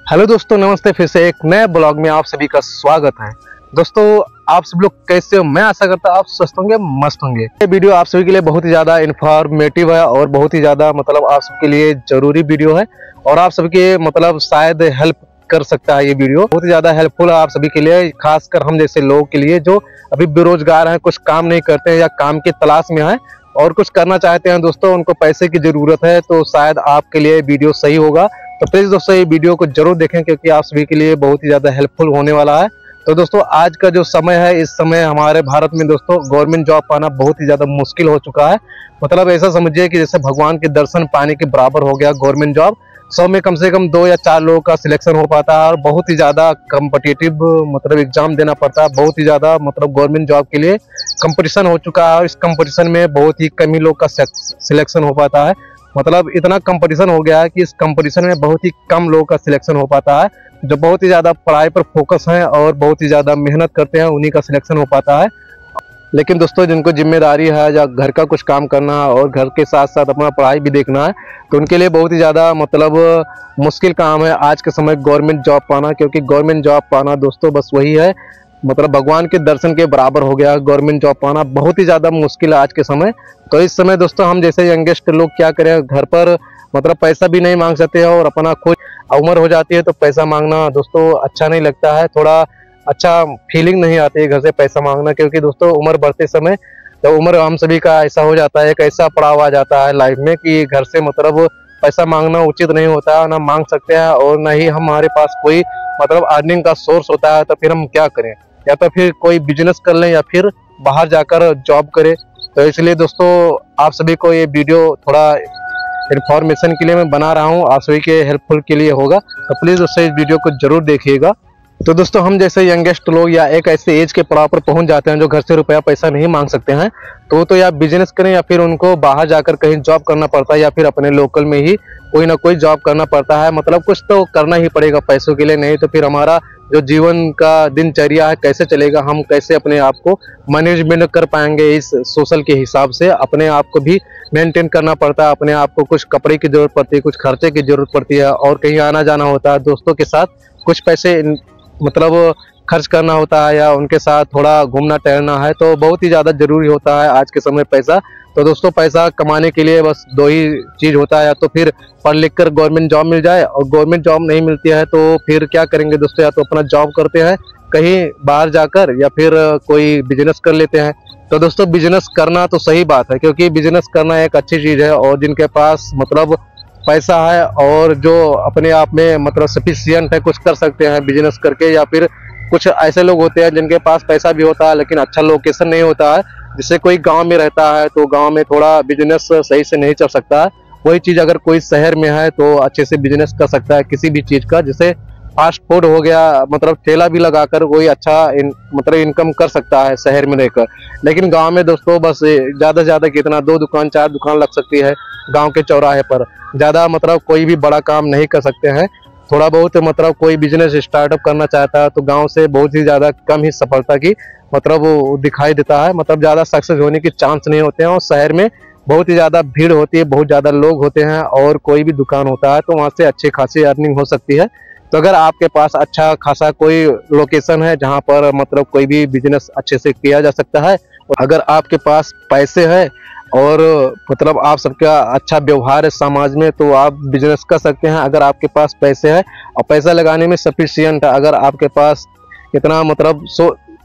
Hello दोस्तों, नमस्ते। फिर से एक नए ब्लॉग में आप सभी का स्वागत है। दोस्तों, आप सब लोग कैसे हो? मैं आशा करता हूँ आप स्वस्थ होंगे, मस्त होंगे। ये वीडियो आप सभी के लिए बहुत ही ज़्यादा इन्फॉर्मेटिव है और बहुत ही ज़्यादा आप सबके लिए ज़रूरी वीडियो है और आप सबके शायद हेल्प कर सकता है। ये वीडियो बहुत ही ज़्यादा हेल्पफुल है आप सभी के लिए, खासकर हम जैसे लोगों के लिए जो अभी बेरोजगार हैं, कुछ काम नहीं करते हैं या काम की तलाश में हैं और कुछ करना चाहते हैं। दोस्तों, उनको पैसे की ज़रूरत है, तो शायद आपके लिए वीडियो सही होगा। तो प्लीज दोस्तों, ये वीडियो को जरूर देखें क्योंकि आप सभी के लिए बहुत ही ज्यादा हेल्पफुल होने वाला है। तो दोस्तों, आज का जो समय है, इस समय हमारे भारत में दोस्तों गवर्नमेंट जॉब पाना बहुत ही ज्यादा मुश्किल हो चुका है। ऐसा समझिए कि जैसे भगवान के दर्शन पाने के बराबर हो गया गवर्नमेंट जॉब। 100 में कम से कम 2 या 4 लोगों का सिलेक्शन हो पाता है और बहुत ही ज्यादा कम्पिटिटिव एग्जाम देना पड़ता है। बहुत ही ज्यादा गवर्नमेंट जॉब के लिए कंपटीशन हो चुका है और इस कंपटीशन में बहुत ही कम ही लोग का सिलेक्शन हो पाता है। इतना कंपटीशन हो गया है कि इस कंपटीशन में बहुत ही कम लोगों का सिलेक्शन हो पाता है। जो बहुत ही ज़्यादा पढ़ाई पर फोकस है और बहुत ही ज़्यादा मेहनत करते हैं, उन्हीं का सिलेक्शन हो पाता है। लेकिन दोस्तों, जिनको जिम्मेदारी है या घर का कुछ काम करना है और घर के साथ साथ अपना पढ़ाई भी देखना है, तो उनके लिए बहुत ही ज़्यादा मुश्किल काम है आज के समय गवर्नमेंट जॉब पाना। क्योंकि गवर्नमेंट जॉब पाना दोस्तों बस वही है, भगवान के दर्शन के बराबर हो गया। गवर्नमेंट जॉब पाना बहुत ही ज़्यादा मुश्किल है आज के समय। तो इस समय दोस्तों, हम जैसे यंगेस्ट लोग क्या करें, घर पर पैसा भी नहीं मांग सकते हैं और अपना खुद उम्र हो जाती है तो पैसा मांगना दोस्तों अच्छा नहीं लगता है। थोड़ा अच्छा फीलिंग नहीं आती है घर से पैसा मांगना, क्योंकि दोस्तों उम्र बढ़ते समय तो उम्र हम सभी का ऐसा हो जाता है, एक ऐसा पड़ाव आ जाता है लाइफ में कि घर से पैसा मांगना उचित नहीं होता है, ना मांग सकते हैं और ना ही हमारे पास कोई अर्निंग का सोर्स होता है। तो फिर हम क्या करें, या तो फिर कोई बिजनेस कर लें या फिर बाहर जाकर जॉब करें। तो इसलिए दोस्तों, आप सभी को ये वीडियो थोड़ा इन्फॉर्मेशन के लिए मैं बना रहा हूँ, आप सभी के हेल्पफुल के लिए होगा। तो प्लीज़ दोस्तों, इस वीडियो को जरूर देखिएगा। तो दोस्तों, हम जैसे यंगेस्ट लोग या एक ऐसे एज के पड़ाव पर पहुंच जाते हैं जो घर से रुपया पैसा नहीं मांग सकते हैं, तो या बिजनेस करें या फिर उनको बाहर जाकर कहीं जॉब करना पड़ता है या फिर अपने लोकल में ही कोई ना कोई जॉब करना पड़ता है। कुछ तो करना ही पड़ेगा पैसों के लिए, नहीं तो फिर हमारा जो जीवन का दिनचर्या है कैसे चलेगा, हम कैसे अपने आप को मैनेजमेंट कर पाएंगे इस सोशल के हिसाब से। अपने आप को भी मेंटेन करना पड़ता है, अपने आप को कुछ कपड़े की जरूरत पड़ती है, कुछ खर्चे की जरूरत पड़ती है और कहीं आना जाना होता है दोस्तों के साथ, कुछ पैसे खर्च करना होता है या उनके साथ थोड़ा घूमना टहलना है। तो बहुत ही ज़्यादा जरूरी होता है आज के समय पैसा। तो दोस्तों, पैसा कमाने के लिए बस 2 ही चीज़ होता है, या तो फिर पढ़ लिख कर गवर्नमेंट जॉब मिल जाए, और गवर्नमेंट जॉब नहीं मिलती है तो फिर क्या करेंगे दोस्तों, या तो अपना जॉब करते हैं कहीं बाहर जाकर या फिर कोई बिजनेस कर लेते हैं। तो दोस्तों, बिजनेस करना तो सही बात है, क्योंकि बिजनेस करना एक अच्छी चीज़ है और जिनके पास पैसा है और जो अपने आप में सफिशिएंट है, कुछ कर सकते हैं बिजनेस करके। या फिर कुछ ऐसे लोग होते हैं जिनके पास पैसा भी होता है लेकिन अच्छा लोकेशन नहीं होता है, जिससे कोई गांव में रहता है तो गांव में थोड़ा बिजनेस सही से नहीं चल सकता है। वही चीज़ अगर कोई शहर में है तो अच्छे से बिजनेस कर सकता है किसी भी चीज़ का, जैसे फास्ट फूड हो गया, ठेला भी लगाकर कोई अच्छा इनकम कर सकता है शहर में रहकर। लेकिन गांव में दोस्तों बस ज़्यादा से ज़्यादा कितना 2 दुकान 4 दुकान लग सकती है गांव के चौराहे पर। ज़्यादा कोई भी बड़ा काम नहीं कर सकते हैं। थोड़ा बहुत कोई बिजनेस स्टार्टअप करना चाहता है तो गांव से बहुत ही ज़्यादा कम ही सफलता की वो दिखाई देता है, ज़्यादा सक्सेस होने के चांस नहीं होते हैं। और शहर में बहुत ही ज़्यादा भीड़ होती है, बहुत ज़्यादा लोग होते हैं और कोई भी दुकान होता है तो वहाँ से अच्छी खासी अर्निंग हो सकती है। तो अगर आपके पास अच्छा खासा कोई लोकेशन है जहाँ पर कोई भी बिजनेस अच्छे से किया जा सकता है, अगर आपके पास पैसे है और आप सबका अच्छा व्यवहार है समाज में, तो आप बिजनेस कर सकते हैं। अगर आपके पास पैसे है और पैसा लगाने में सफिशिएंट है, अगर आपके पास इतना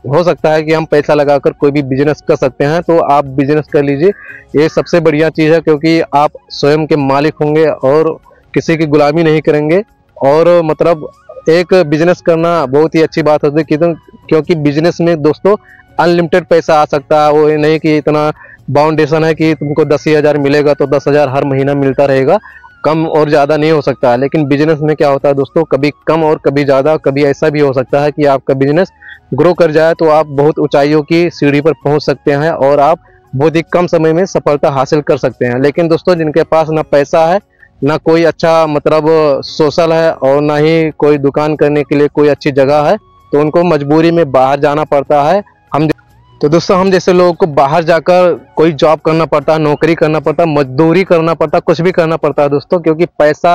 हो सकता है कि हम पैसा लगाकर कोई भी बिजनेस कर सकते हैं, तो आप बिजनेस कर लीजिए। ये सबसे बढ़िया चीज़ है, क्योंकि आप स्वयं के मालिक होंगे और किसी की गुलामी नहीं करेंगे। और एक बिजनेस करना बहुत ही अच्छी बात होती है, क्योंकि बिजनेस में दोस्तों अनलिमिटेड पैसा आ सकता है। वो ये नहीं कि इतना बाउंडेशन है कि तुमको 10,000 मिलेगा तो 10,000 हर महीना मिलता रहेगा, कम और ज़्यादा नहीं हो सकता है। लेकिन बिजनेस में क्या होता है दोस्तों, कभी कम और कभी ज़्यादा, कभी ऐसा भी हो सकता है कि आपका बिजनेस ग्रो कर जाए तो आप बहुत ऊंचाइयों की सीढ़ी पर पहुंच सकते हैं और आप बहुत ही कम समय में सफलता हासिल कर सकते हैं। लेकिन दोस्तों, जिनके पास ना पैसा है, ना कोई अच्छा सोशल है और ना ही कोई दुकान करने के लिए कोई अच्छी जगह है, तो उनको मजबूरी में बाहर जाना पड़ता है। तो दोस्तों, हम जैसे लोगों को बाहर जाकर कोई जॉब करना पड़ता है, नौकरी करना पड़ता है, मजदूरी करना पड़ता है, कुछ भी करना पड़ता है दोस्तों, क्योंकि पैसा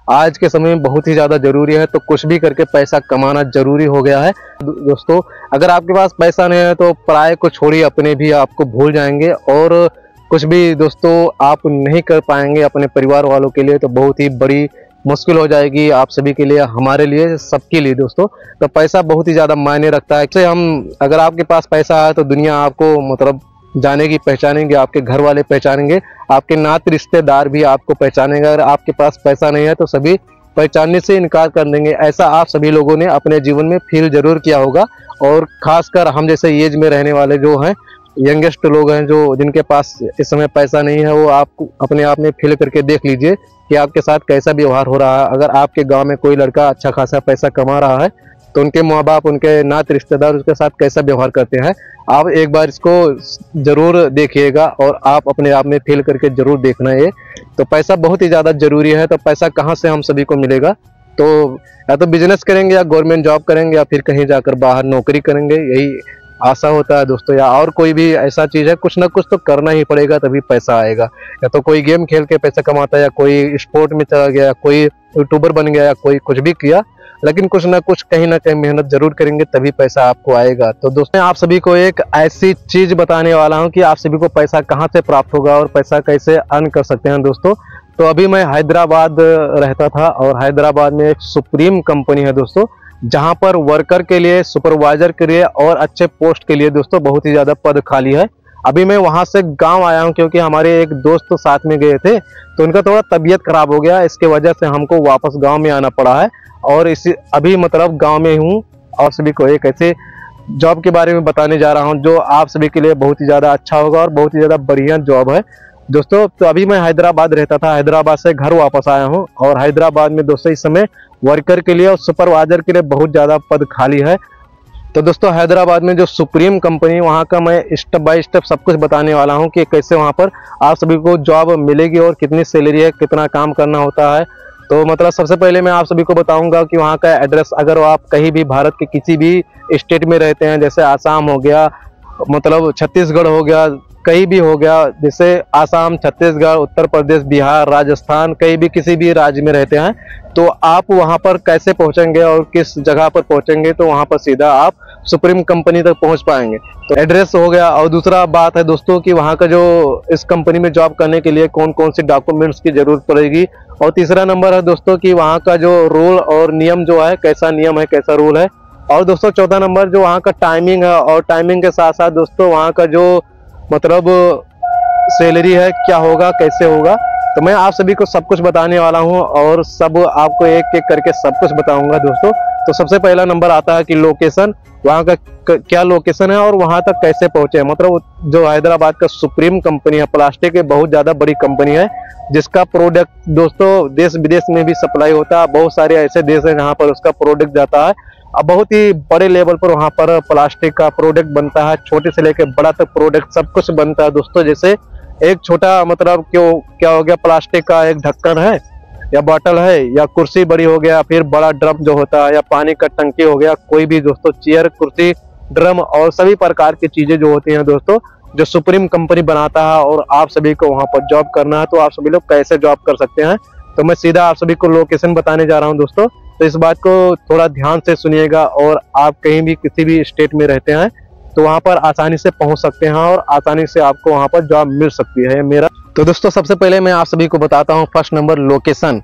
आज के समय में बहुत ही ज़्यादा ज़रूरी है। तो कुछ भी करके पैसा कमाना ज़रूरी हो गया है दोस्तों। अगर आपके पास पैसा नहीं है तो पराये को छोड़िए, अपने भी आपको भूल जाएंगे और कुछ भी दोस्तों आप नहीं कर पाएंगे अपने परिवार वालों के लिए, तो बहुत ही बड़ी मुश्किल हो जाएगी आप सभी के लिए, हमारे लिए, सबके लिए दोस्तों। तो पैसा बहुत ही ज़्यादा मायने रखता है। जैसे हम, अगर आपके पास पैसा है तो दुनिया आपको मतलब जानेगी, पहचानेंगे, आपके घर वाले पहचानेंगे, आपके नाते रिश्तेदार भी आपको पहचानेंगे। अगर आपके पास पैसा नहीं है तो सभी पहचानने से इनकार कर देंगे। ऐसा आप सभी लोगों ने अपने जीवन में फील जरूर किया होगा, और खासकर हम जैसे एज में रहने वाले जो हैं, यंगेस्ट लोग हैं, जो जिनके पास इस समय पैसा नहीं है, वो आप अपने आप में फील करके देख लीजिए कि आपके साथ कैसा व्यवहार हो रहा है। अगर आपके गांव में कोई लड़का अच्छा खासा पैसा कमा रहा है तो उनके माँ बाप, उनके नाते रिश्तेदार उसके साथ कैसा व्यवहार करते हैं, आप एक बार इसको जरूर देखिएगा और आप अपने आप में फील करके जरूर देखना ये। तो पैसा बहुत ही ज़्यादा ज़रूरी है। तो पैसा कहाँ से हम सभी को मिलेगा? तो या तो बिजनेस करेंगे, या गवर्नमेंट जॉब करेंगे, या फिर कहीं जाकर बाहर नौकरी करेंगे, यही आशा होता है दोस्तों। या और कोई भी ऐसा चीज़ है, कुछ ना कुछ तो करना ही पड़ेगा तभी पैसा आएगा। या तो कोई गेम खेल के पैसा कमाता है, या कोई स्पोर्ट में चला गया, कोई यूट्यूबर बन गया, या कोई कुछ भी किया, लेकिन कुछ ना कुछ कहीं ना कहीं मेहनत जरूर करेंगे तभी पैसा आपको आएगा। तो दोस्तों आप सभी को एक ऐसी चीज बताने वाला हूं कि आप सभी को पैसा कहां से प्राप्त होगा और पैसा कैसे अर्न कर सकते हैं दोस्तों। तो अभी मैं हैदराबाद रहता था, और हैदराबाद में एक सुप्रीम कंपनी है दोस्तों, जहां पर वर्कर के लिए, सुपरवाइजर के लिए और अच्छे पोस्ट के लिए दोस्तों बहुत ही ज्यादा पद खाली है। अभी मैं वहां से गांव आया हूं क्योंकि हमारे एक दोस्त साथ में गए थे, तो उनका थोड़ा तबीयत खराब हो गया, इसके वजह से हमको वापस गांव में आना पड़ा है। और इसी अभी मतलब गांव में हूं, और सभी को एक ऐसे जॉब के बारे में बताने जा रहा हूं जो आप सभी के लिए बहुत ही ज़्यादा अच्छा होगा और बहुत ही ज़्यादा बढ़िया जॉब है दोस्तों। तो अभी मैं हैदराबाद रहता था, हैदराबाद से घर वापस आया हूं, और हैदराबाद में दोस्तों इस समय वर्कर के लिए और सुपरवाइजर के लिए बहुत ज़्यादा पद खाली है। तो दोस्तों हैदराबाद में जो सुप्रीम कंपनी, वहाँ का मैं स्टेप बाय स्टेप सब कुछ बताने वाला हूँ कि कैसे वहाँ पर आप सभी को जॉब मिलेगी और कितनी सैलरी है, कितना काम करना होता है। तो मतलब सबसे पहले मैं आप सभी को बताऊंगा कि वहाँ का एड्रेस, अगर आप कहीं भी भारत के किसी भी स्टेट में रहते हैं, जैसे आसाम हो गया, मतलब छत्तीसगढ़ हो गया, कहीं भी हो गया, जैसे आसाम, छत्तीसगढ़, उत्तर प्रदेश, बिहार, राजस्थान, कहीं भी किसी भी राज्य में रहते हैं, तो आप वहाँ पर कैसे पहुँचेंगे और किस जगह पर पहुँचेंगे, तो वहाँ पर सीधा आप सुप्रीम कंपनी तक पहुँच पाएंगे। तो एड्रेस हो गया। और दूसरा बात है दोस्तों कि वहाँ का जो इस कंपनी में जॉब करने के लिए कौन कौन से डॉक्यूमेंट्स की जरूरत पड़ेगी। और तीसरा नंबर है दोस्तों कि वहाँ का जो रूल और नियम जो है, कैसा नियम है, कैसा रूल है। और दोस्तों चौथा नंबर जो वहाँ का टाइमिंग है, और टाइमिंग के साथ साथ दोस्तों वहाँ का जो मतलब सैलरी है, क्या होगा, कैसे होगा। तो मैं आप सभी को सब कुछ बताने वाला हूँ, और सब आपको एक एक करके सब कुछ बताऊंगा दोस्तों। तो सबसे पहला नंबर आता है कि लोकेशन, वहाँ का क्या लोकेशन है और वहाँ तक कैसे पहुँचे। मतलब जो हैदराबाद का सुप्रीम कंपनी है, प्लास्टिक की बहुत ज़्यादा बड़ी कंपनी है, जिसका प्रोडक्ट दोस्तों देश विदेश में भी सप्लाई होता है। बहुत सारे ऐसे देश हैं जहाँ पर उसका प्रोडक्ट जाता है। अब बहुत ही बड़े लेवल पर वहाँ पर प्लास्टिक का प्रोडक्ट बनता है, छोटे से लेकर बड़ा तक प्रोडक्ट सब कुछ बनता है दोस्तों। जैसे एक छोटा मतलब क्या हो गया, प्लास्टिक का एक ढक्कन है या बॉटल है, या कुर्सी बड़ी हो गया, फिर बड़ा ड्रम जो होता है, या पानी का टंकी हो गया, कोई भी दोस्तों चेयर, कुर्सी, ड्रम और सभी प्रकार की चीजें जो होती हैं दोस्तों, जो सुप्रीम कंपनी बनाता है। और आप सभी को वहाँ पर जॉब करना है, तो आप सभी लोग कैसे जॉब कर सकते हैं, तो मैं सीधा आप सभी को लोकेशन बताने जा रहा हूँ दोस्तों। तो इस बात को थोड़ा ध्यान से सुनिएगा, और आप कहीं भी किसी भी स्टेट में रहते हैं तो वहाँ पर आसानी से पहुँच सकते हैं, और आसानी से आपको वहाँ पर जॉब मिल सकती है मेरा। तो दोस्तों सबसे पहले मैं आप सभी को बताता हूँ फर्स्ट नंबर लोकेशन।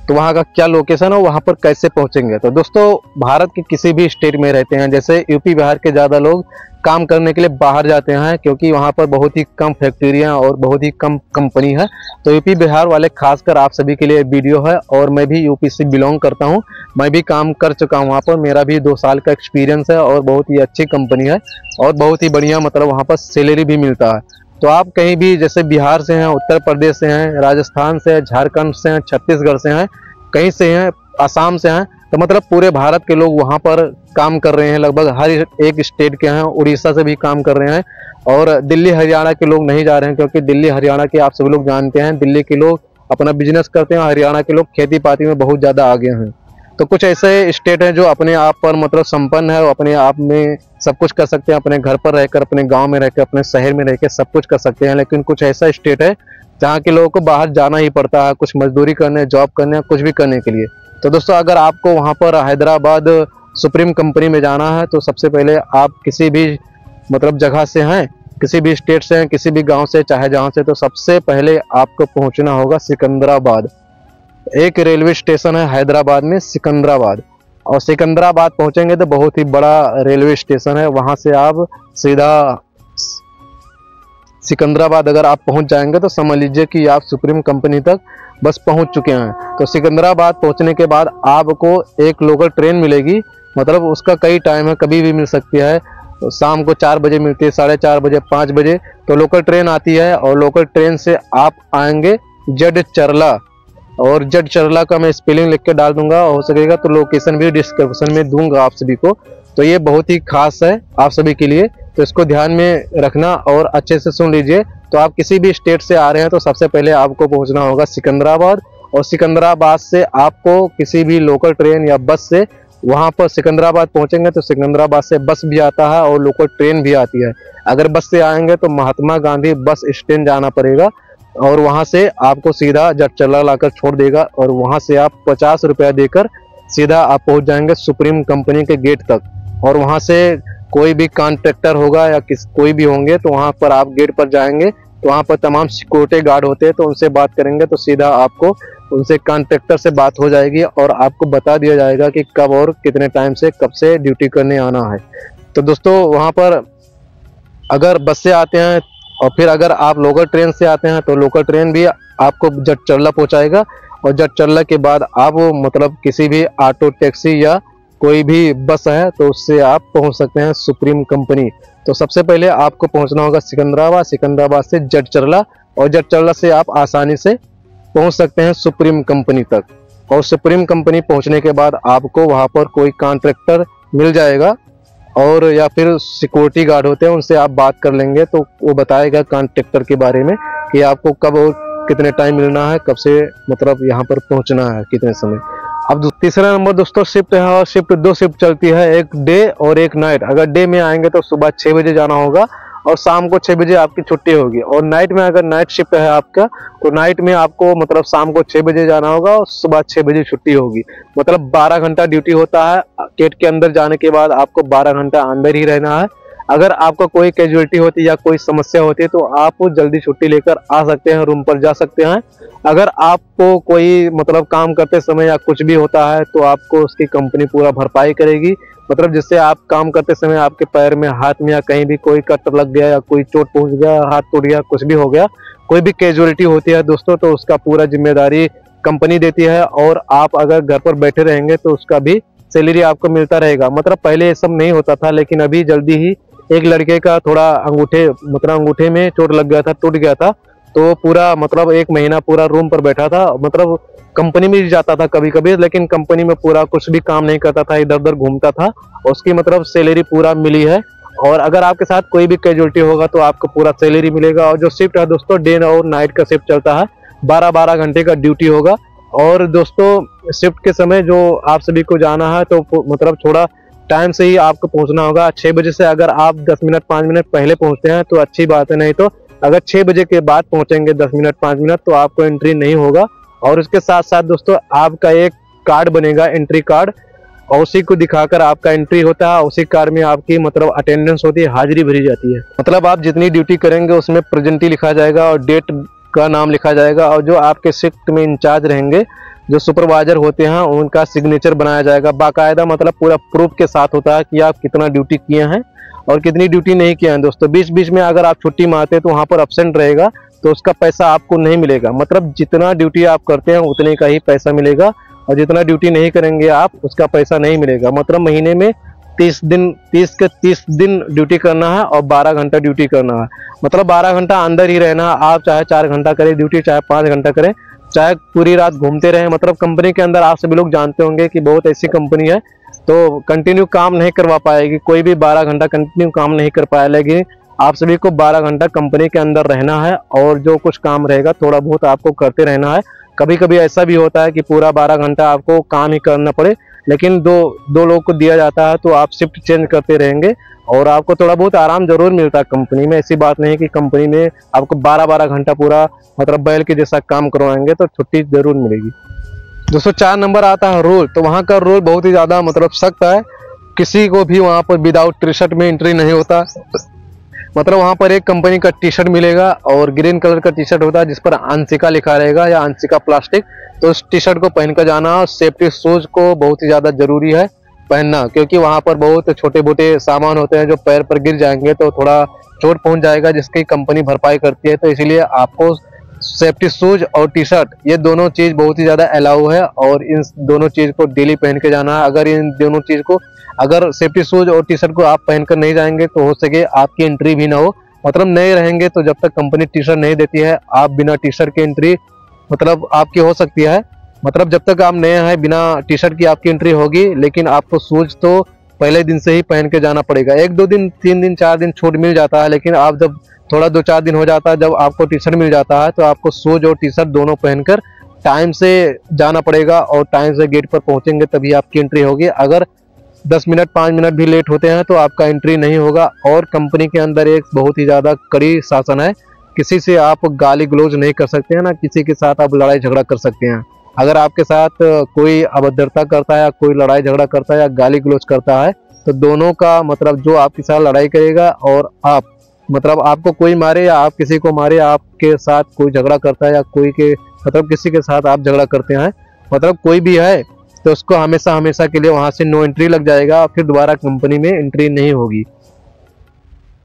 तो वहाँ का क्या लोकेशन है, वहाँ पर कैसे पहुँचेंगे। तो दोस्तों भारत के किसी भी स्टेट में रहते हैं, जैसे यूपी बिहार के ज़्यादा लोग काम करने के लिए बाहर जाते हैं, क्योंकि वहाँ पर बहुत ही कम फैक्ट्रियाँ और बहुत ही कम कंपनी है। तो यूपी बिहार वाले खासकर आप सभी के लिए वीडियो है, और मैं भी यूपी से बिलोंग करता हूँ, मैं भी काम कर चुका हूँ वहाँ पर, मेरा भी 2 साल का एक्सपीरियंस है, और बहुत ही अच्छी कंपनी है और बहुत ही बढ़िया मतलब वहाँ पर सैलरी भी मिलता है। तो आप कहीं भी जैसे बिहार से हैं, उत्तर प्रदेश से हैं, राजस्थान से हैं, झारखंड से हैं, छत्तीसगढ़ से हैं, कहीं से हैं, आसाम से हैं, तो मतलब पूरे भारत के लोग वहाँ पर काम कर रहे हैं। लगभग हर एक स्टेट के हैं, उड़ीसा से भी काम कर रहे हैं, और दिल्ली हरियाणा के लोग नहीं जा रहे हैं, क्योंकि दिल्ली हरियाणा के आप सभी लोग जानते हैं, दिल्ली के लोग अपना बिजनेस करते हैं, हरियाणा के लोग खेती पाती में बहुत ज़्यादा आगे हैं। तो कुछ ऐसे स्टेट हैं जो अपने आप पर मतलब संपन्न है, अपने आप में सब कुछ कर सकते हैं, अपने घर पर रहकर, अपने गांव में रहकर, अपने शहर में रहकर सब कुछ कर सकते हैं। लेकिन कुछ ऐसा स्टेट है जहाँ के लोगों को बाहर जाना ही पड़ता है, कुछ मजदूरी करने, जॉब करने, कुछ भी करने के लिए। तो दोस्तों अगर आपको वहाँ पर हैदराबाद सुप्रीम कंपनी में जाना है तो सबसे पहले आप किसी भी मतलब जगह से हैं, किसी भी स्टेट से हैं, किसी भी गांव से, चाहे जहां से, तो सबसे पहले आपको पहुंचना होगा सिकंदराबाद। एक रेलवे स्टेशन है हैदराबाद में, सिकंदराबाद। और सिकंदराबाद पहुंचेंगे तो बहुत ही बड़ा रेलवे स्टेशन है, वहां से आप सीधा सिकंदराबाद अगर आप पहुंच जाएंगे तो समझ लीजिए कि आप सुप्रीम कंपनी तक बस पहुंच चुके हैं। तो सिकंदराबाद पहुंचने के बाद आपको एक लोकल ट्रेन मिलेगी, मतलब उसका कई टाइम है, कभी भी मिल सकती है। तो शाम को 4 बजे मिलती है, 4:30 बजे, 5 बजे तो लोकल ट्रेन आती है। और लोकल ट्रेन से आप आएंगे जडचरला, और जडचरला का मैं स्पेलिंग लिख के डाल दूंगा, हो सकेगा तो लोकेशन भी डिस्क्रिप्शन में दूंगा आप सभी को। तो ये बहुत ही खास है आप सभी के लिए, तो इसको ध्यान में रखना और अच्छे से सुन लीजिए। तो आप किसी भी स्टेट से आ रहे हैं तो सबसे पहले आपको पहुंचना होगा सिकंदराबाद, और सिकंदराबाद से आपको किसी भी लोकल ट्रेन या बस से वहां पर सिकंदराबाद पहुंचेंगे तो सिकंदराबाद से बस भी आता है और लोकल ट्रेन भी आती है। अगर बस से आएंगे तो महात्मा गांधी बस स्टैंड जाना पड़ेगा, और वहां से आपको सीधा जडचरला लाकर छोड़ देगा, और वहां से आप 50 रुपया देकर सीधा आप पहुंच जाएंगे सुप्रीम कंपनी के गेट तक। और वहां से कोई भी कॉन्ट्रैक्टर होगा या कोई भी होंगे तो वहां पर आप गेट पर जाएंगे तो वहां पर तमाम सिक्योरिटी गार्ड होते हैं, तो उनसे बात करेंगे तो सीधा आपको उनसे कॉन्ट्रैक्टर से बात हो जाएगी और आपको बता दिया जाएगा कि कब और कितने टाइम से कब से ड्यूटी करने आना है। तो दोस्तों वहां पर अगर बस से आते हैं और फिर अगर आप लोकल ट्रेन से आते हैं तो लोकल ट्रेन भी आपको जडचरला पहुंचाएगा, और जडचरला के बाद आप मतलब किसी भी ऑटो, टैक्सी या कोई भी बस है तो उससे आप पहुंच सकते हैं सुप्रीम कंपनी। तो सबसे पहले आपको पहुंचना होगा सिकंदराबाद, सिकंदराबाद से जडचरला, और जडचरला से आप आसानी से पहुंच सकते हैं सुप्रीम कंपनी तक। और सुप्रीम कंपनी पहुंचने के बाद आपको वहां पर कोई कॉन्ट्रैक्टर मिल जाएगा, और या फिर सिक्योरिटी गार्ड होते हैं, उनसे आप बात कर लेंगे तो वो बताएगा कॉन्ट्रैक्टर के बारे में कि आपको कब और कितने टाइम मिलना है, कब से मतलब यहाँ पर पहुंचना है, कितने समय। अब तीसरा नंबर दोस्तों शिफ्ट है, और शिफ्ट 2 शिफ्ट चलती है, एक डे और एक नाइट। अगर डे में आएंगे तो सुबह 6 बजे जाना होगा और शाम को 6 बजे आपकी छुट्टी होगी। और नाइट में अगर नाइट शिफ्ट है आपका तो नाइट में आपको मतलब शाम को 6 बजे जाना होगा और सुबह 6 बजे छुट्टी होगी। मतलब 12 घंटा ड्यूटी होता है। गेट के अंदर जाने के बाद आपको 12 घंटा अंदर ही रहना है। अगर आपका कोई कैजुअलिटी होती है या कोई समस्या होती है तो आप जल्दी छुट्टी लेकर आ सकते हैं, रूम पर जा सकते हैं। अगर आपको कोई मतलब काम करते समय या कुछ भी होता है तो आपको उसकी कंपनी पूरा भरपाई करेगी। मतलब जिससे आप काम करते समय आपके पैर में, हाथ में या कहीं भी कोई कट लग गया या कोई चोट पहुंच गया, हाथ टूट गया, कुछ भी हो गया, कोई भी कैजुअलिटी होती है दोस्तों, तो उसका पूरा जिम्मेदारी कंपनी देती है। और आप अगर घर पर बैठे रहेंगे तो उसका भी सैलरी आपको मिलता रहेगा। मतलब पहले ये सब नहीं होता था, लेकिन अभी जल्दी ही एक लड़के का थोड़ा अंगूठे में चोट लग गया था, टूट गया था, तो पूरा मतलब 1 महीना पूरा रूम पर बैठा था। मतलब कंपनी में जाता था कभी कभी, लेकिन कंपनी में पूरा कुछ भी काम नहीं करता था, इधर उधर घूमता था। उसकी मतलब सैलरी पूरा मिली है। और अगर आपके साथ कोई भी कैजुअलिटी होगा तो आपको पूरा सैलरी मिलेगा। और जो शिफ्ट है दोस्तों डे और नाइट का शिफ्ट चलता है, 12-12 घंटे का ड्यूटी होगा। और दोस्तों शिफ्ट के समय जो आप सभी को जाना है तो मतलब थोड़ा टाइम से ही आपको पहुंचना होगा। 6 बजे से अगर आप 10 मिनट 5 मिनट पहले पहुंचते हैं तो अच्छी बात है, नहीं तो अगर 6 बजे के बाद पहुंचेंगे 10 मिनट 5 मिनट तो आपको एंट्री नहीं होगा। और उसके साथ साथ दोस्तों आपका एक कार्ड बनेगा, एंट्री कार्ड, और उसी को दिखाकर आपका एंट्री होता है। उसी कार्ड में आपकी मतलब अटेंडेंस होती है, हाजिरी भरी जाती है। मतलब आप जितनी ड्यूटी करेंगे उसमें प्रेजेंटली लिखा जाएगा और डेट का नाम लिखा जाएगा। और जो आपके शिफ्ट में इंचार्ज रहेंगे, जो सुपरवाइजर होते हैं, उनका सिग्नेचर बनाया जाएगा बाकायदा। मतलब पूरा प्रूफ के साथ होता है कि आप कितना ड्यूटी किए हैं और कितनी ड्यूटी नहीं किए हैं। दोस्तों बीच बीच में अगर आप छुट्टी मारते हैं तो वहाँ पर एब्सेंट रहेगा तो उसका पैसा आपको नहीं मिलेगा। मतलब जितना ड्यूटी आप करते हैं उतने का ही पैसा मिलेगा, और जितना ड्यूटी नहीं करेंगे आप उसका पैसा नहीं मिलेगा। मतलब महीने में 30 के 30 दिन ड्यूटी करना है और 12 घंटा ड्यूटी करना है। मतलब 12 घंटा अंदर ही रहना है। आप चाहे 4 घंटा करें ड्यूटी, चाहे 5 घंटा करें, चाहे पूरी रात घूमते रहें। मतलब कंपनी के अंदर आप सभी लोग जानते होंगे कि बहुत ऐसी कंपनी है तो कंटिन्यू काम नहीं करवा पाएगी, कोई भी 12 घंटा कंटिन्यू काम नहीं कर पाया। लेकिन आप सभी को 12 घंटा कंपनी के अंदर रहना है और जो कुछ काम रहेगा थोड़ा बहुत आपको करते रहना है। कभी कभी ऐसा भी होता है कि पूरा 12 घंटा आपको काम ही करना पड़े, लेकिन दो लोग को दिया जाता है तो आप शिफ्ट चेंज करते रहेंगे और आपको थोड़ा बहुत आराम जरूर मिलता है कंपनी में। ऐसी बात नहीं कि कंपनी में आपको 12-12 घंटा पूरा मतलब बैल के जैसा काम करवाएंगे, तो छुट्टी जरूर मिलेगी। दोस्तों 4 नंबर आता है रूल। तो वहाँ का रूल बहुत ही ज़्यादा मतलब सख्त है, किसी को भी वहाँ पर विदाउट टी शर्ट में एंट्री नहीं होता। मतलब वहाँ पर एक कंपनी का टी शर्ट मिलेगा और ग्रीन कलर का टी शर्ट होता है जिस पर अंशिका लिखा रहेगा या अंशिका प्लास्टिक, तो उस टी शर्ट को पहन कर जाना। और सेफ्टी शूज को बहुत ही ज़्यादा जरूरी है पहनना, क्योंकि वहाँ पर बहुत छोटे मोटे सामान होते हैं जो पैर पर गिर जाएंगे तो थोड़ा चोट पहुँच जाएगा, जिसकी कंपनी भरपाई करती है। तो इसीलिए आपको सेफ्टी शूज और टी शर्ट ये दोनों चीज बहुत ही ज्यादा अलाउ है और इन दोनों चीज को डेली पहन के जाना है। अगर इन दोनों चीज को, अगर सेफ्टी शूज और टी शर्ट को आप पहनकर नहीं जाएंगे तो हो सके आपकी एंट्री भी ना हो। मतलब नए रहेंगे तो जब तक कंपनी टी शर्ट नहीं देती है, आप बिना टी शर्ट की एंट्री मतलब आपकी हो सकती है। मतलब जब तक आप नए हैं बिना टी शर्ट की आपकी एंट्री होगी, लेकिन आपको शूज तो पहले दिन से ही पहन के जाना पड़ेगा। 1-2 दिन, 3 दिन, 4 दिन छूट मिल जाता है, लेकिन आप जब थोड़ा 2-4 दिन हो जाता है जब आपको टी शर्ट मिल जाता है, तो आपको शूज और टी शर्ट दोनों पहनकर टाइम से जाना पड़ेगा और टाइम से गेट पर पहुंचेंगे तभी आपकी एंट्री होगी। अगर 10 मिनट 5 मिनट भी लेट होते हैं तो आपका एंट्री नहीं होगा। और कंपनी के अंदर एक बहुत ही ज़्यादा कड़ी शासन है, किसी से आप गाली गलौज नहीं कर सकते हैं, ना किसी के साथ आप लड़ाई झगड़ा कर सकते हैं। अगर आपके साथ कोई अभद्रता करता है या कोई लड़ाई झगड़ा करता है या गाली गलौज करता है, तो दोनों का मतलब जो आपके साथ लड़ाई करेगा और आप मतलब आपको कोई मारे या आप किसी को मारे, आपके साथ कोई झगड़ा करता है या कोई के मतलब किसी के साथ आप झगड़ा करते हैं, मतलब कोई भी है, तो उसको हमेशा हमेशा के लिए वहां से नो एंट्री लग जाएगा, फिर दोबारा कंपनी में एंट्री नहीं होगी।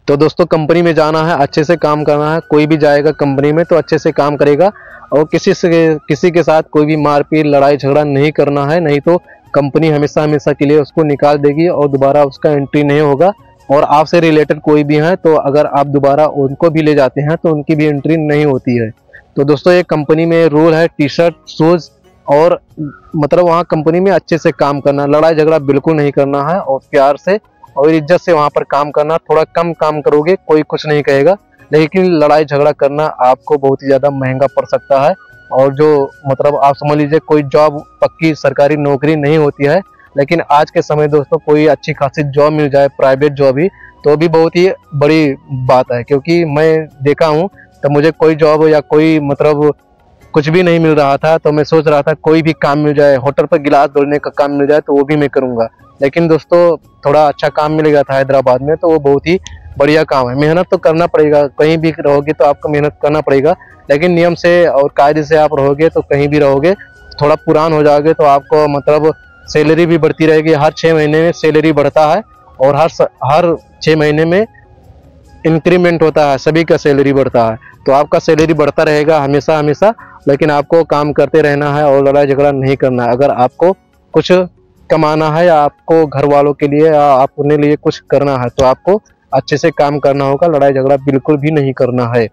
तो दोस्तों कंपनी में जाना है, अच्छे से काम करना है। कोई भी जाएगा कंपनी में तो अच्छे से काम करेगा और किसी के साथ कोई भी मारपीट लड़ाई झगड़ा नहीं करना है, नहीं तो कंपनी हमेशा हमेशा के लिए उसको निकाल देगी और दोबारा उसका एंट्री नहीं होगा। और आपसे रिलेटेड कोई भी है तो अगर आप दोबारा उनको भी ले जाते हैं तो उनकी भी एंट्री नहीं होती है। तो दोस्तों ये कंपनी में रूल है, टी शर्ट शूज और मतलब वहाँ कंपनी में अच्छे से काम करना, लड़ाई झगड़ा बिल्कुल नहीं करना है और प्यार से और इज्जत से वहाँ पर काम करना। थोड़ा कम काम करोगे कोई कुछ नहीं कहेगा, लेकिन लड़ाई झगड़ा करना आपको बहुत ही ज़्यादा महंगा पड़ सकता है। और जो मतलब आप समझ लीजिए कोई जॉब पक्की सरकारी नौकरी नहीं होती है, लेकिन आज के समय दोस्तों कोई अच्छी खासी जॉब मिल जाए, प्राइवेट जॉब ही, तो भी बहुत ही बड़ी बात है। क्योंकि मैं देखा हूँ तो मुझे कोई जॉब या कोई मतलब कुछ भी नहीं मिल रहा था, तो मैं सोच रहा था कोई भी काम मिल जाए, होटल पर गिलास धोने का काम मिल जाए तो वो भी मैं करूँगा। लेकिन दोस्तों थोड़ा अच्छा काम मिल गया था हैदराबाद में, तो वो बहुत ही बढ़िया काम है। मेहनत तो करना पड़ेगा, कहीं भी रहोगे तो आपको मेहनत करना पड़ेगा, लेकिन नियम से और कायदे से आप रहोगे तो कहीं भी रहोगे। थोड़ा पुरान हो जाओगे तो आपको मतलब सैलरी भी बढ़ती रहेगी, हर 6 महीने में सैलरी बढ़ता है और हर 6 महीने में इंक्रीमेंट होता है, सभी का सैलरी बढ़ता है। तो आपका सैलरी बढ़ता रहेगा हमेशा हमेशा, लेकिन आपको काम करते रहना है और लड़ाई झगड़ा नहीं करना है। अगर आपको कुछ कमाना है या आपको घर वालों के लिए या अपने लिए कुछ करना है तो आपको अच्छे से काम करना होगा, लड़ाई झगड़ा बिल्कुल भी नहीं करना है।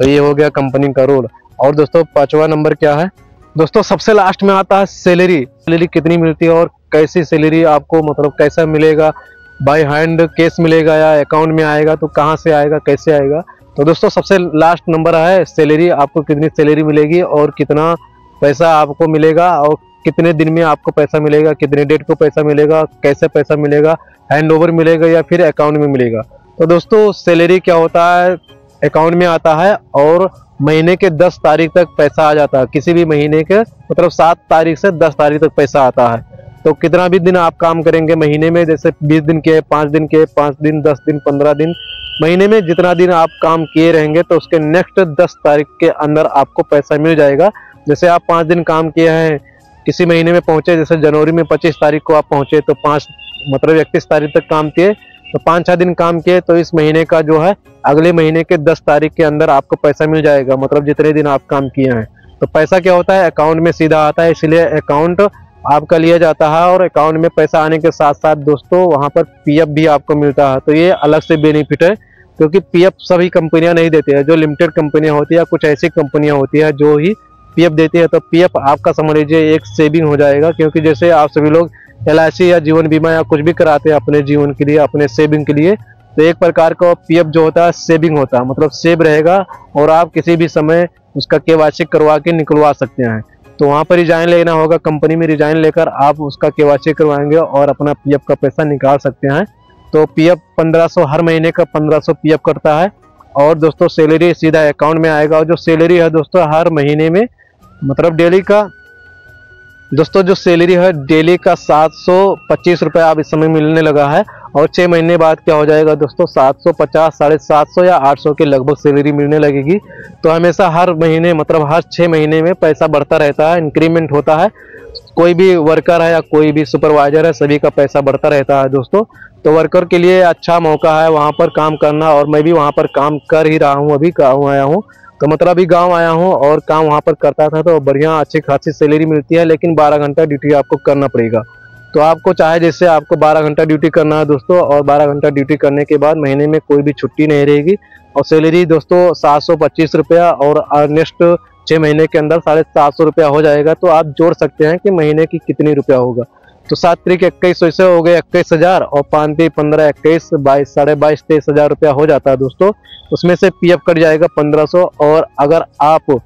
तो ये हो गया कंपनी का रूल। और दोस्तों 5वां नंबर क्या है दोस्तों, सबसे लास्ट में आता है सैलरी। सैलरी कितनी मिलती है और कैसी सैलरी आपको मतलब कैसा मिलेगा, बाय हैंड कैश मिलेगा या अकाउंट में आएगा, तो कहाँ से आएगा कैसे आएगा। तो दोस्तों सबसे लास्ट नंबर है सैलरी, आपको कितनी सैलरी मिलेगी और कितना पैसा आपको मिलेगा और कितने दिन में आपको पैसा मिलेगा, कितने डेट को पैसा मिलेगा, कैसे पैसा मिलेगा, हैंड ओवर मिलेगा या फिर अकाउंट में मिलेगा। तो दोस्तों सैलरी क्या होता है, अकाउंट में आता है और महीने के 10 तारीख तक पैसा आ जाता है। किसी भी महीने के मतलब 7 तारीख से 10 तारीख तक पैसा आता है। तो कितना भी दिन आप काम करेंगे महीने में, जैसे 20 दिन के, 5 दिन के, 5 दिन, 10 दिन, 15 दिन, महीने में जितना दिन आप काम किए रहेंगे तो उसके नेक्स्ट 10 तारीख के अंदर आपको पैसा मिल जाएगा। जैसे आप 5 दिन काम किए हैं, किसी महीने में पहुंचे, जैसे जनवरी में 25 तारीख को आप पहुंचे तो 5 मतलब 31 तारीख तक काम किए, तो 5-6 दिन काम किए, तो इस महीने का जो है अगले महीने के 10 तारीख के अंदर आपको पैसा मिल जाएगा, मतलब जितने दिन आप काम किए हैं। तो पैसा क्या होता है, अकाउंट में सीधा आता है, इसलिए अकाउंट आपका लिया जाता है और अकाउंट में पैसा आने के साथ साथ दोस्तों वहां पर पीएफ भी आपको मिलता है। तो ये अलग से बेनिफिट है, क्योंकि पीएफ सभी कंपनियां नहीं देती है। जो लिमिटेड कंपनियां होती है, कुछ ऐसी कंपनियां होती है जो ही पीएफ देती है। तो पीएफ आपका समझ लीजिए एक सेविंग हो जाएगा, क्योंकि जैसे आप सभी लोग LIC या जीवन बीमा या कुछ भी कराते हैं अपने जीवन के लिए, अपने सेविंग के लिए, तो एक प्रकार का पीएफ जो होता है सेविंग होता है, मतलब सेव रहेगा और आप किसी भी समय उसका KYC करवा के निकलवा सकते हैं। तो वहाँ पर रिजाइन लेना होगा, कंपनी में रिजाइन लेकर आप उसका केवाईसी करवाएंगे और अपना पीएफ का पैसा निकाल सकते हैं। तो पीएफ 1500 हर महीने का 1500 पीएफ करता है और दोस्तों सैलरी सीधा अकाउंट में आएगा। और जो सैलरी है दोस्तों हर महीने में मतलब डेली का दोस्तों जो सैलरी है डेली का 725 रुपये आप इस समय मिलने लगा है। और 6 महीने बाद क्या हो जाएगा दोस्तों 750, 750 या 800 के लगभग सैलरी मिलने लगेगी। तो हमेशा हर महीने मतलब हर 6 महीने में पैसा बढ़ता रहता है, इंक्रीमेंट होता है। कोई भी वर्कर है या कोई भी सुपरवाइजर है, सभी का पैसा बढ़ता रहता है दोस्तों। तो वर्कर के लिए अच्छा मौका है वहाँ पर काम करना, और मैं भी वहाँ पर काम कर ही रहा हूँ, अभी गाँव आया हूँ। तो मतलब अभी गांव आया हूँ और काम वहाँ पर करता था, तो बढ़िया अच्छी खासी सैलरी मिलती है, लेकिन 12 घंटा ड्यूटी आपको करना पड़ेगा। तो आपको चाहे जैसे आपको 12 घंटा ड्यूटी करना है दोस्तों, और 12 घंटा ड्यूटी करने के बाद महीने में कोई भी छुट्टी नहीं रहेगी। और सैलरी दोस्तों 725 रुपया, और नेक्स्ट 6 महीने के अंदर 750 रुपया हो जाएगा। तो आप जोड़ सकते हैं कि महीने की कितनी रुपया होगा। तो 7 तरीक 21 वैसे हो गए 21,000, और 5 तरीक 15, 21, 22, 22,500, 23,000 रुपया हो जाता है दोस्तों। उसमें से पीएफ कट जाएगा 1500। और अगर आप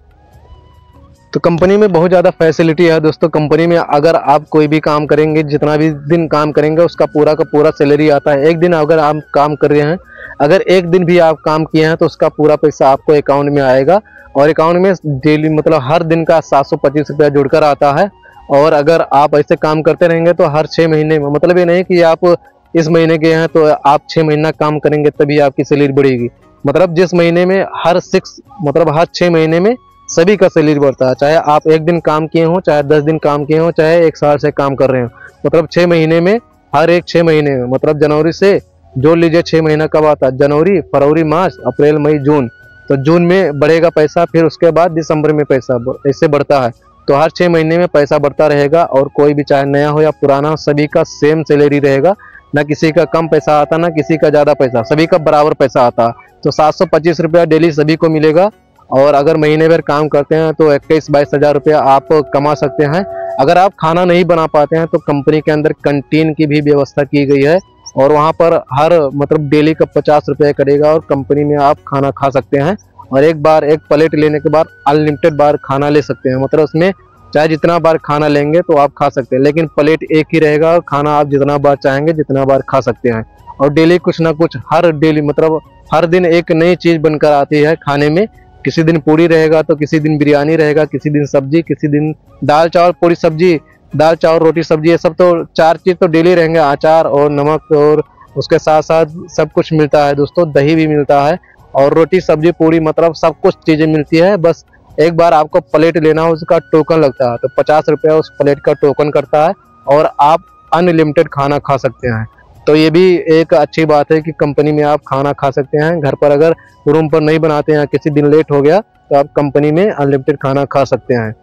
तो कंपनी में बहुत ज़्यादा फैसिलिटी है दोस्तों। कंपनी में अगर आप कोई भी काम करेंगे, जितना भी दिन काम करेंगे उसका पूरा का पूरा सैलरी आता है। एक दिन अगर आप काम कर रहे हैं, अगर एक दिन भी आप काम किए हैं तो उसका पूरा पैसा आपको अकाउंट में आएगा। और अकाउंट में डेली मतलब हर दिन का 725 रुपया जुड़कर आता है। और अगर आप ऐसे काम करते रहेंगे तो हर 6 महीने में, मतलब ये नहीं कि आप इस महीने के हैं तो आप 6 महीना काम करेंगे तभी आपकी सैलरी बढ़ेगी। मतलब जिस महीने में हर 6 महीने में सभी का सैलरी बढ़ता है। चाहे आप एक दिन काम किए हों, चाहे 10 दिन काम किए हों, चाहे 1 साल से काम कर रहे हो, मतलब 6 महीने में, हर एक 6 महीने में, मतलब जनवरी से जोड़ लीजिए 6 महीना कब आता है, जनवरी, फरवरी, मार्च, अप्रैल, मई, जून। तो जून में बढ़ेगा पैसा, फिर उसके बाद दिसंबर में पैसा ऐसे बढ़ता है। तो हर 6 महीने में पैसा बढ़ता रहेगा। और कोई भी चाहे नया हो या पुराना हो, सभी का सेम सैलरी रहेगा। ना किसी का कम पैसा आता, ना किसी का ज़्यादा पैसा, सभी का बराबर पैसा आता। तो 725 रुपया डेली सभी को मिलेगा। और अगर महीने भर काम करते हैं तो 21-22 हज़ार रुपया आप कमा सकते हैं। अगर आप खाना नहीं बना पाते हैं तो कंपनी के अंदर कैंटीन की भी व्यवस्था की गई है, और वहाँ पर हर मतलब डेली का 50 रुपये करेगा और कंपनी में आप खाना खा सकते हैं। और एक प्लेट लेने के बाद अनलिमिटेड बार खाना ले सकते हैं। मतलब उसमें चाहे जितना बार खाना लेंगे तो आप खा सकते हैं, लेकिन प्लेट एक ही रहेगा और खाना आप जितना बार चाहेंगे जितना बार खा सकते हैं। और डेली कुछ ना कुछ हर डेली मतलब हर दिन एक नई चीज़ बनकर आती है खाने में। किसी दिन पूरी रहेगा तो किसी दिन बिरयानी रहेगा, किसी दिन सब्जी, किसी दिन दाल चावल पूरी सब्जी, दाल चावल रोटी सब्जी, ये सब तो 4 चीज़ तो डेली रहेंगे। अचार और नमक, और उसके साथ साथ सब कुछ मिलता है दोस्तों, दही भी मिलता है, और रोटी सब्जी पूरी, मतलब सब कुछ चीज़ें मिलती है। बस एक बार आपको प्लेट लेना हो, उसका टोकन लगता है, तो 50 रुपया उस प्लेट का टोकन करता है, और आप अनलिमिटेड खाना खा सकते हैं। तो ये भी एक अच्छी बात है कि कंपनी में आप खाना खा सकते हैं। घर पर अगर रूम पर नहीं बनाते हैं, किसी दिन लेट हो गया, तो आप कंपनी में अनलिमिटेड खाना खा सकते हैं।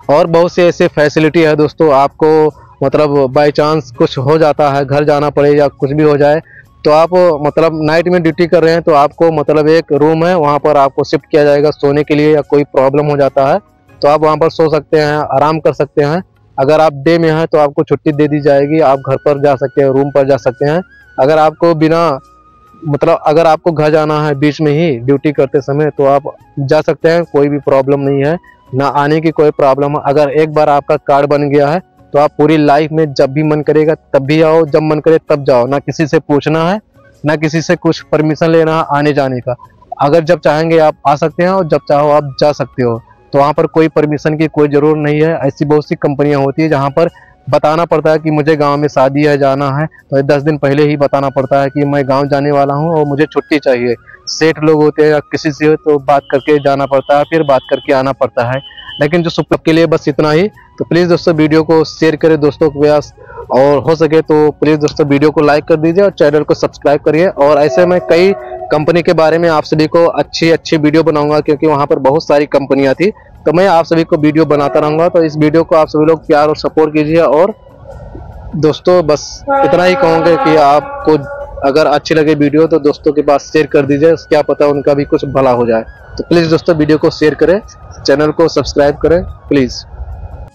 और बहुत से ऐसे फैसिलिटी है दोस्तों। आपको मतलब बाई चांस कुछ हो जाता है, घर जाना पड़े या कुछ भी हो जाए, तो आप मतलब नाइट में ड्यूटी कर रहे हैं तो आपको मतलब एक रूम है, वहाँ पर आपको शिफ्ट किया जाएगा सोने के लिए, या कोई प्रॉब्लम हो जाता है तो आप वहाँ पर सो सकते हैं, आराम कर सकते हैं। अगर आप डे में हैं तो आपको छुट्टी दे दी जाएगी, आप घर पर जा सकते हैं, रूम पर जा सकते हैं। अगर आपको बिना मतलब अगर आपको घर जाना है बीच में ही ड्यूटी करते समय, तो आप जा सकते हैं, कोई भी प्रॉब्लम नहीं है, ना आने की कोई प्रॉब्लम है। अगर एक बार आपका कार्ड बन गया है तो आप पूरी लाइफ में जब भी मन करेगा तब भी आओ, जब मन करे तब जाओ। ना किसी से पूछना है, ना किसी से कुछ परमिशन लेना है आने जाने का। अगर जब चाहेंगे आप आ सकते हैं, और जब चाहो आप जा सकते हो। तो वहाँ पर कोई परमिशन की कोई ज़रूरत नहीं है। ऐसी बहुत सी कंपनियाँ होती है जहाँ पर बताना पड़ता है कि मुझे गांव में शादी है, जाना है, तो 10 दिन पहले ही बताना पड़ता है कि मैं गांव जाने वाला हूं और मुझे छुट्टी चाहिए। सेठ लोग होते हैं या किसी से हो तो बात करके जाना पड़ता है, फिर बात करके आना पड़ता है। लेकिन जो सुपर के लिए बस इतना ही। तो प्लीज़ दोस्तों वीडियो को शेयर करें दोस्तों के पास, और हो सके तो प्लीज़ दोस्तों वीडियो को लाइक कर दीजिए और चैनल को सब्सक्राइब करिए। और ऐसे में कई कंपनी के बारे में आप सभी को अच्छी वीडियो बनाऊंगा, क्योंकि वहाँ पर बहुत सारी कंपनियाँ थी, तो मैं आप सभी को वीडियो बनाता रहूँगा। तो इस वीडियो को आप सभी लोग प्यार और सपोर्ट कीजिए। और दोस्तों बस इतना ही कहूँगा कि आपको अगर अच्छी लगे वीडियो तो दोस्तों के पास शेयर कर दीजिए, क्या पता उनका भी कुछ भला हो जाए। तो प्लीज़ दोस्तों वीडियो को शेयर करें, चैनल को सब्सक्राइब करें प्लीज़।